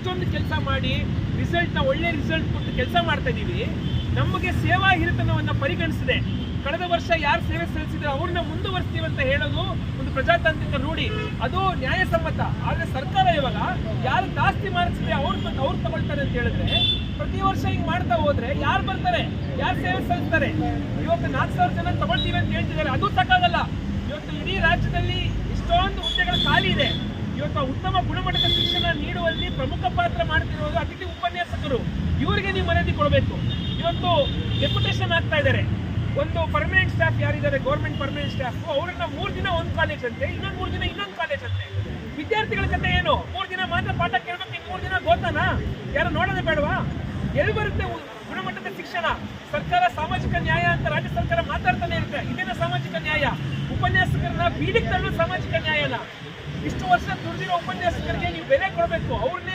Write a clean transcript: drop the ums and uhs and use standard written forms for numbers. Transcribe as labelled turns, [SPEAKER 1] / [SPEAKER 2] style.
[SPEAKER 1] ಇಷ್ಟೊಂದು ಕೆಲಸ ಮಾಡಿ ಒಳ್ಳೆ ರಿಸಲ್ಟ್ ಕೊಟ್ಟು ಕೆಲಸ ಮಾಡ್ತಾ ಇದೀವಿ. ನಮಗೆ ಸೇವಾ ಹಿರಿತನವನ್ನು ಪರಿಗಣಿಸಿದೆ. ಕಳೆದ ವರ್ಷ ಯಾರು ಸೇವೆ ಸಲ್ಲಿಸಿದ್ರೆ ಅವ್ರನ್ನ ಮುಂದುವರಿಸ್ತೀವಿ ಅಂತ ಹೇಳೋದು ಒಂದು ಪ್ರಜಾತಾಂತ್ರಿಕ ರೂಢಿ, ಅದು ನ್ಯಾಯಸಮ್ಮತ. ಆದ್ರೆ ಸರ್ಕಾರ ಇವಾಗ ಯಾರು ಜಾಸ್ತಿ ಮಾಡಿಸಿದ್ರೆ ಅವ್ರು ತಗೊಳ್ತಾರೆ ಅಂತ ಹೇಳಿದ್ರೆ ಪ್ರತಿ ವರ್ಷ ಹಿಂಗ್ ಮಾಡ್ತಾ ಹೋದ್ರೆ ಯಾರು ಬರ್ತಾರೆ, ಯಾರು ಸೇವೆ ಸಲ್ಲಿಸ್ತಾರೆ? ಇವತ್ತು 4,000 ಜನ ತಗೊಳ್ತೀವಿ ಅಂತ ಹೇಳ್ತಿದ್ದಾರೆ, ಅದು ಸಾಕಾಗಲ್ಲ. ಇವತ್ತು ಇಡೀ ರಾಜ್ಯದಲ್ಲಿ ಇಷ್ಟೊಂದು ಹುದ್ದೆಗಳ ಖಾಲಿ ಇದೆ. ಇವತ್ತು ಉತ್ತಮ ಗುಣಮಟ್ಟದ ಶಿಕ್ಷಣ ನೀಡುವಲ್ಲಿ ಪ್ರಮುಖ ಪಾತ್ರ ಮಾಡ್ತಿರೋದು ಅತಿಥಿ ಉಪನ್ಯಾಸಕರು. ಇವರಿಗೆ ನೀವು ಮರ್ಯಾದೆ ಕೊಡಬೇಕು. ಇವತ್ತು ಡೆಪ್ಯುಟೇಷನ್ ಆಗ್ತಾ ಇದ್ದಾರೆ. ಒಂದು ಪರ್ಮನೆಂಟ್ ಸ್ಟಾಫ್ ಯಾರಿದ್ದಾರೆ, ಗೌರ್ಮೆಂಟ್ ಪರ್ಮನೆಂಟ್ ಸ್ಟಾಫ್, ಅವ್ರನ್ನ 3 ದಿನ ಒಂದು ಕಾಲೇಜ್ ಅಂತೆ, ಇನ್ನೊಂದು 3 ದಿನ ಇನ್ನೊಂದು ಕಾಲೇಜ್ ಅಂತೆ. ವಿದ್ಯಾರ್ಥಿಗಳ ಕತೆ ಏನು? 3 ದಿನ ಮಾತ್ರ ಪಾಠ ಕೇಳಬೇಕು, ಇನ್ನು 3 ದಿನ ಗೋತಾನ? ಯಾರು ನೋಡೋದೇ ಬೇಡವಾ? ಎಲ್ಲಿ ಬರುತ್ತೆ ಗುಣಮಟ್ಟದ ಶಿಕ್ಷಣ? ಸರ್ಕಾರ ಸಾಮಾಜಿಕ ನ್ಯಾಯ ಅಂತ ರಾಜ್ಯ ಸರ್ಕಾರ ಮಾತಾಡ್ತಾನೆ ಇರುತ್ತೆ. ಇದೇನ ಸಾಮಾಜಿಕ ನ್ಯಾಯ? ಉಪನ್ಯಾಸಕರನ್ನ ಬೀದಿಗೆ ತಳ್ಳೋ ಸಾಮಾಜಿಕ ನ್ಯಾಯನ? ಇಷ್ಟು ವರ್ಷ ದುಡಿದಿರೋ ಉಪನ್ಯಾಸಕರಿಗೆ ನೀವು ಬೆಲೆ ಕೊಡಬೇಕು. ಅವ್ರನ್ನೇ